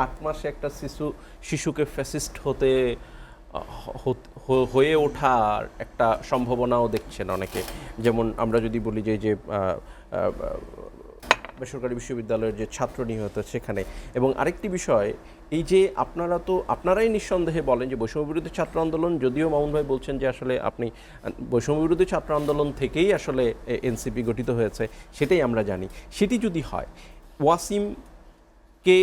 8 মাসে একটা শিশুকে ফ্যাসিস্ট হয়ে ওঠার একটা সম্ভাবনাও দেখছেন অনেকে। যেমন আমরা যদি বলি যে যে বেসরকারি বিশ্ববিদ্যালয়ের যে ছাত্র নিহত সেখানে। এবং আরেকটি বিষয়, এই যে আপনারাই নিঃসন্দেহে বলেন যে বৈষম্যবিরোধী ছাত্র আন্দোলন, যদিও মামুন ভাই বলছেন যে আসলে আপনি বৈষম্যবিরোধী ছাত্র আন্দোলন থেকেই আসলে এনসিপি গঠিত হয়েছে, সেটাই আমরা জানি। সেটি যদি হয়, ওয়াসিমকে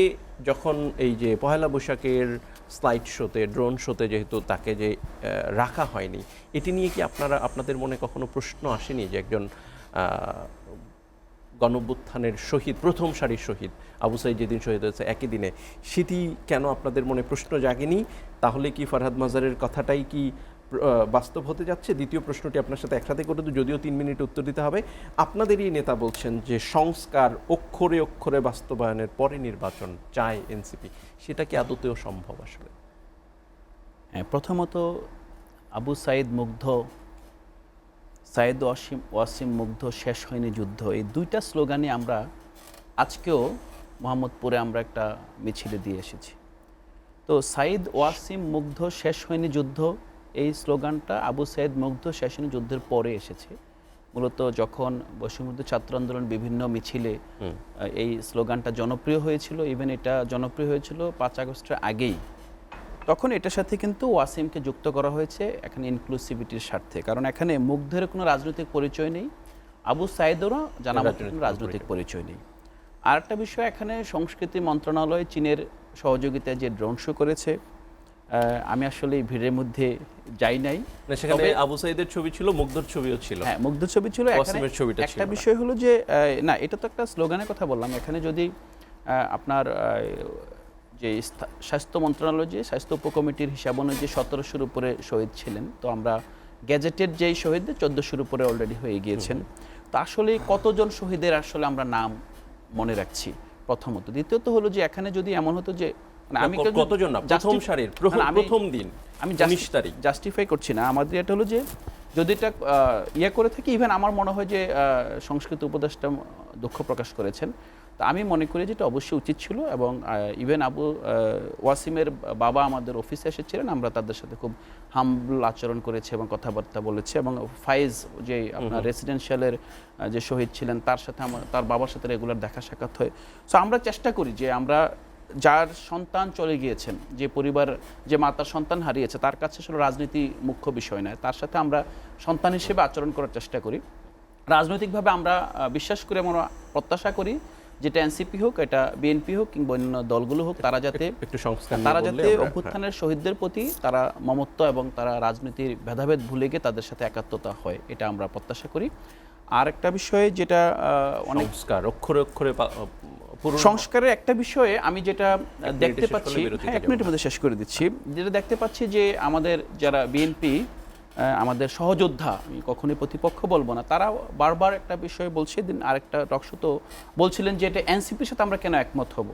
যখন এই যে পহেলা বৈশাখের স্লাইড শোতে, ড্রোন শোতে যেহেতু তাকে যে রাখা হয়নি, এটি নিয়ে কি আপনাদের মনে কখনো প্রশ্ন আসেনি যে একজন গণঅভ্যুত্থানের শহীদ, প্রথম সারির শহীদ আবু সাঈদ যেদিন শহীদ হয়েছে একই দিনে, সেটি কেন আপনাদের মনে প্রশ্ন জাগেনি? তাহলে কি ফরহাদ মাজারের কথাটাই কি বাস্তব হতে যাচ্ছে? দ্বিতীয় প্রশ্নটি আপনার সাথে একসাথে করে, যদিও 3 মিনিট উত্তর দিতে হবে। আপনাদেরই নেতা বলছেন যে সংস্কার অক্ষরে অক্ষরে বাস্তবায়নের পরে নির্বাচন চায় এনসিপি, সেটা কি আদতেও সম্ভব আসলে? প্রথমত আবু সাঈদ মুগ্ধ, সাঈদ ওয়াসিম মুগ্ধ, শেষ হয়নি যুদ্ধ, এই দুইটা স্লোগানই আমরা আজকেও মোহাম্মদপুরে আমরা একটা মিছিলে দিয়ে এসেছি। তো সাঈদ ওয়াসিম মুগ্ধ, শেষ হয়নি যুদ্ধ, এই স্লোগানটা আবু সাঈদ মুগ্ধ শেষ হয়নি যুদ্ধের পরে এসেছে। মূলত যখন বৈষম্যবিরোধী ছাত্র আন্দোলন বিভিন্ন মিছিলে এই স্লোগানটা জনপ্রিয় হয়েছিল, ইভেন এটা জনপ্রিয় হয়েছিল 5 আগস্টের আগেই, তখন এটার সাথে কিন্তু ওয়াসিমকে যুক্ত করা হয়েছে এখানে ইনক্লুসিভিটির স্বার্থে। কারণ এখানে মুগ্ধের কোনো রাজনৈতিক পরিচয় নেই, আবু সাঈদেরও জানামত কোনো রাজনৈতিক পরিচয় নেই। আর একটা বিষয়, এখানে সংস্কৃতি মন্ত্রণালয় চীনের সহযোগিতায় যে ড্রোন শো করেছে, আমি আসলে এই ভিড়ের মধ্যে যাই নাই। সেখানে আবু সাঈদের ছবি ছিল, মুগ্ধর ছবিও ছিল। হ্যাঁ, মুগ্ধর ছবি ছিল। একটা বিষয় হলো যে না, এটা তো একটা স্লোগানের কথা বললাম। এখানে যদি আপনার যে স্বাস্থ্য মন্ত্রণালয়, যে স্বাস্থ্য উপকমিটির হিসাব অনুযায়ী 1700-এর উপরে শহীদ ছিলেন, তো আমরা গ্যাজেটের যেই শহীদদের 1400-এর উপরে অলরেডি হয়ে গিয়েছেন। তো আসলে কতজন শহীদের আসলে আমরা নাম মনে রাখছি প্রথমত। দ্বিতীয়ত হলো যে এখানে যদি এমন হতো যে আমি কতজন না, প্রথম সারির প্রথম দিন, আমি জাস্টিফাই করছি না, আমাদের এটা হলো যে যদি এটা করে থাকি, ইভেন আমার মনে হয় যে সংস্কৃতি উপদেষ্টা দুঃখ প্রকাশ করেছেন, তো আমি মনে করি যে এটা অবশ্যই উচিত ছিল। এবং ইভেন আবু ওয়াসিমের বাবা আমাদের অফিসে এসেছিলেন, আমরা তাদের সাথে খুব হাম্বল আচরণ করেছি এবং কথাবার্তা বলেছি। এবং ফাইজ, যে আপনার রেসিডেন্সিয়ালের যে শহীদ ছিলেন, তার বাবার সাথে রেগুলার দেখা সাক্ষাৎ হয়। সো আমরা চেষ্টা করি যে আমরা যার সন্তান চলে গিয়েছেন, যে পরিবার, যে মাতার সন্তান হারিয়েছে, তার কাছে আসলে রাজনীতি মুখ্য বিষয় নয়, তার সাথে আমরা সন্তান হিসেবে আচরণ করার চেষ্টা করি। রাজনৈতিকভাবে আমরা বিশ্বাস করি, আমরা প্রত্যাশা করি যেটা এনসিপি হোক, এটা বিএনপি হোক কিংবা অন্য দলগুলো হোক, তারা যাতে অভ্যুত্থানের শহীদদের প্রতি তারা মমত্ব এবং তারা রাজনীতির ভেদাভেদ ভুলে গিয়ে তাদের সাথে একাত্মতা হয়, এটা আমরা প্রত্যাশা করি। আর একটা বিষয়ে যেটা অনেক অক্ষরে অক্ষরে সংস্কারের একটা বিষয়ে আমি যেটা দেখতে পাচ্ছি, 1 মিনিটের মধ্যে শেষ করে দিচ্ছি, যেটা দেখতে পাচ্ছি যে আমাদের যারা বিএনপি, আমাদের সহযোদ্ধা, আমি কখনোই প্রতিপক্ষ বলবো না, তারা বারবার একটা বিষয় বলছে। দিন আরেকটা টকশো তো বলছিলেন যে এটা এনসিপির সাথে আমরা কেন একমত হব।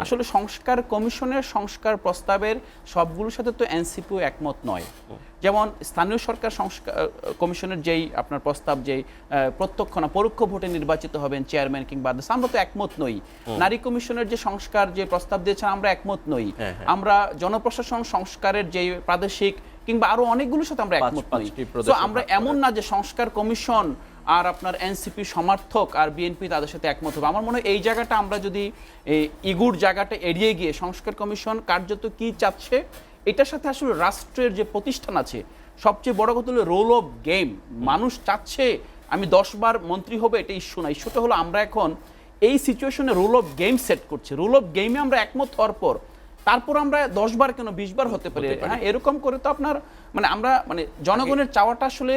আসলে সংস্কার কমিশনের সংস্কার প্রস্তাবের সবগুলোর সাথে তো এনসিপিও একমত নয়। যেমন স্থানীয় সরকার সংস্কার কমিশনের যেই আপনার প্রস্তাব, যেই প্রত্যক্ষ না পরোক্ষ ভোটে নির্বাচিত হবেন চেয়ারম্যান কিংবা আদার্স, আমরা তো একমত নই। নারী কমিশনের যে সংস্কার, যে প্রস্তাব দিয়েছেন, আমরা একমত নই। আমরা জনপ্রশাসন সংস্কারের যে প্রাদেশিক কিংবা আরো অনেকগুলোর সাথে আমরা একমত নই। তো আমরা এমন না যে সংস্কার কমিশন আর আপনার এনসিপি সমর্থক আর বিএনপি তাদের সাথে একমত হবে। আমার মনে হয় এই জায়গাটা আমরা যদি ইগুর জায়গাটা এড়িয়ে গিয়ে সংস্কার কমিশন কার্যত কি চাচ্ছে, এটার সাথে আসলে রাষ্ট্রের যে প্রতিষ্ঠান আছে, সবচেয়ে বড় কথা হলো রোল অফ গেম। মানুষ চাচ্ছে আমি 10 বার মন্ত্রী হবে, এটা ইস্যু না। ইস্যুটা হলো আমরা এখন এই সিচুয়েশনে রোল অফ গেম সেট করছি। রোল অফ গেমে আমরা একমত হওয়ার পর তারপর আমরা 10 বার কেন 20 বার হতে পারে। হ্যাঁ, এরকম করে তো আপনার আমরা জনগণের চাওয়াটা আসলে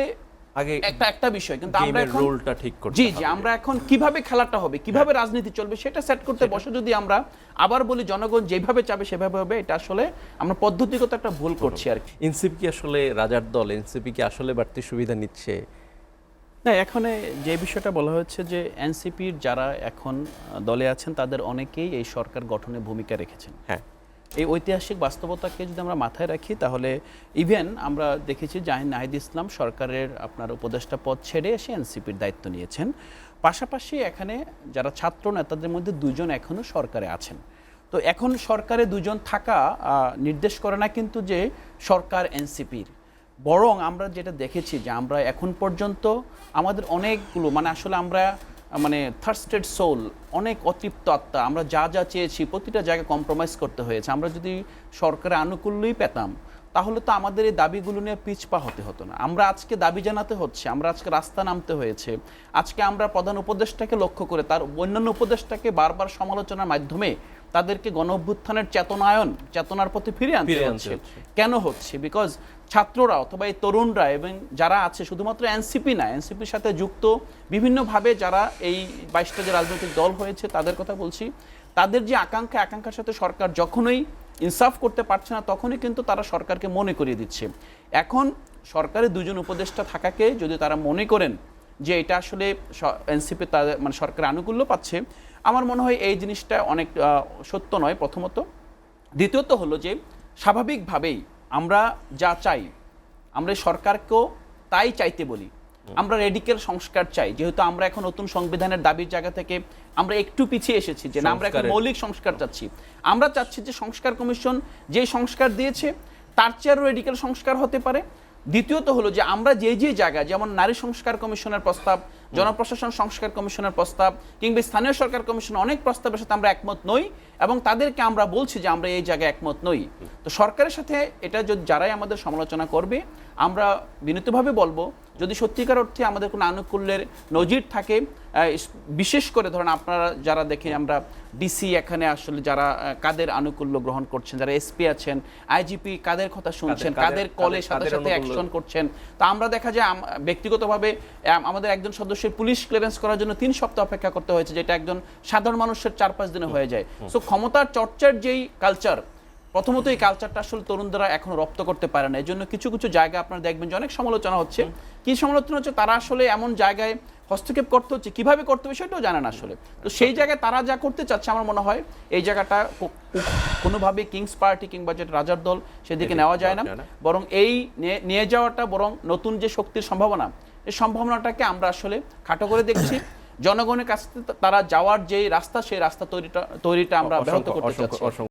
আগে একটা বিষয়, কিন্তু আমরা এখন রোলটা ঠিক করতে জি আমরা এখন কিভাবে খেলাটা হবে, কিভাবে রাজনীতি চলবে সেটা সেট করতে বসে যদি আমরা আবার বলি জনগণ যেভাবে চাবে সেভাবে হবে, এটা আসলে আমরা পদ্ধতিগত একটা ভুল করছি আর কি। এনসিপি কি আসলে রাজার দল? এনসিপি কি আসলে বাড়তি সুবিধা নিচ্ছে? না, এখানে যে বিষয়টা বলা হচ্ছে যে এনসিপির যারা এখন দলে আছেন তাদের অনেকেই এই সরকার গঠনে ভূমিকা রেখেছেন। হ্যাঁ, এই ঐতিহাসিক বাস্তবতাকে যদি আমরা মাথায় রাখি, তাহলে ইভেন আমরা দেখেছি নাহিদ ইসলাম সরকারের আপনার উপদেষ্টা পদ ছেড়ে এসে এনসিপির দায়িত্ব নিয়েছেন। পাশাপাশি এখানে যারা ছাত্র নেতাদের মধ্যে 2 জন এখনও সরকারে আছেন। তো এখন সরকারে দুজন থাকা নির্দেশ করে না কিন্তু যে সরকার এনসিপির, বরং আমরা যেটা দেখেছি যে আমরা এখন পর্যন্ত আমাদের অনেকগুলো মানে আসলে আমরা মানে থার্স্টেড সোল, অনেক অতৃপ্ত আত্মা, আমরা যা যা চেয়েছি প্রতিটা জায়গায় কম্প্রোমাইজ করতে হয়েছে। আমরা যদি সরকারের আনুকূল্যই পেতাম তাহলে তো আমাদের এই দাবিগুলো নিয়ে পিছপা হতে হতো না। আমরা আজকে দাবি জানাতে হচ্ছে, আমরা আজকে রাস্তা নামতে হয়েছে। আজকে আমরা প্রধান উপদেষ্টাকে লক্ষ্য করে তার অন্যান্য উপদেষ্টাকে বারবার সমালোচনার মাধ্যমে তাদেরকে গণ অভ্যুত্থানের চেতনার পথে ফিরে আনতে হচ্ছে। কেন হচ্ছে? বিকজ ছাত্ররা অথবা এই তরুণরা এবং যারা আছে, শুধুমাত্র এনসিপি না, এনসিপির সাথে যুক্ত বিভিন্নভাবে যারা এই 22টা যে রাজনৈতিক দল হয়েছে তাদের কথা বলছি, তাদের যে আকাঙ্ক্ষার সাথে সরকার যখনই ইনসাফ করতে পারছে না তখনই কিন্তু তারা সরকারকে মনে করিয়ে দিচ্ছে। এখন সরকারের দুজন উপদেষ্টা থাকাকে যদি তারা মনে করেন যে এটা আসলে এনসিপি তাদের মানে সরকারের আনুকূল্য পাচ্ছে, আমার মনে হয় এই জিনিসটা অনেক সত্য নয় প্রথমত। দ্বিতীয়ত হলো যে স্বাভাবিকভাবেই আমরা যা চাই, আমরা সরকারকেও তাই চাইতে বলি। আমরা রেডিক্যাল সংস্কার চাই, যেহেতু আমরা এখন নতুন সংবিধানের দাবির জায়গা থেকে আমরা একটু পিছিয়ে এসেছি, যে না আমরা এখন মৌলিক সংস্কার চাচ্ছি। আমরা চাচ্ছি যে সংস্কার কমিশন যে সংস্কার দিয়েছে তার চেয়েও রেডিক্যাল সংস্কার হতে পারে। দ্বিতীয়ত হলো যে আমরা যে জায়গা, যেমন নারী সংস্কার কমিশনের প্রস্তাব, জনপ্রশাসন সংস্কার কমিশনের প্রস্তাব কিংবা স্থানীয় সরকার কমিশনের অনেক প্রস্তাবের সাথে আমরা একমত নই এবং তাদেরকে আমরা বলছি যে আমরা এই জায়গায় একমত নই। তো সরকারের সাথে এটা যদি যারাই আমাদের সমালোচনা করবে, আমরা বিনীতভাবে বলবো যদি সত্যিকার অর্থে আমাদের কোনো আনুকূল্যের নজির থাকে, বিশেষ করে ধরেন আপনারা যারা দেখে আমরা ডিসি এখানে আসলে যারা কাদের আনুকূল্য গ্রহণ করছেন, যারা এসপি আছেন, আইজিপি কাদের কথা শুনছেন, কাদের কলের সাথে সাথে অ্যাকশন করছেন। তো আমরা দেখা যায় ব্যক্তিগতভাবে আমাদের একজন সদস্যের পুলিশ ক্লিয়ারেন্স করার জন্য 3 সপ্তাহ অপেক্ষা করতে হয়েছে, যেটা একজন সাধারণ মানুষের 4-5 দিনে হয়ে যায়। সো ক্ষমতার চর্চার যেই কালচার, প্রথমত এই কালচারটা আসলে তরুণরা এখনো রপ্ত করতে পারে না। এই জন্য কিছু কিছু জায়গা আপনারা দেখবেন যে অনেক সমালোচনা হচ্ছে। কি সমালোচনা হচ্ছে? তারা আসলে এমন জায়গায় হস্তক্ষেপ করতে হচ্ছে, কিভাবে করতে হবে সেটাও জানেন আসলে। তো সেই জায়গায় তারা যা করতে চাচ্ছে, আমার মনে হয় এই জায়গাটা কোনোভাবে কিংস পার্টি কিংবা যেটা রাজার দল সেদিকে নেওয়া যায় না, বরং এই নিয়ে যাওয়াটা বরং নতুন যে শক্তির সম্ভাবনা, এই সম্ভাবনাটাকে আমরা আসলে খাটো করে দেখছি। জনগণের কাছে তারা যাওয়ার যে রাস্তা, সেই রাস্তা তৈরিটা আমরা ব্যাহত করতে চাচ্ছি।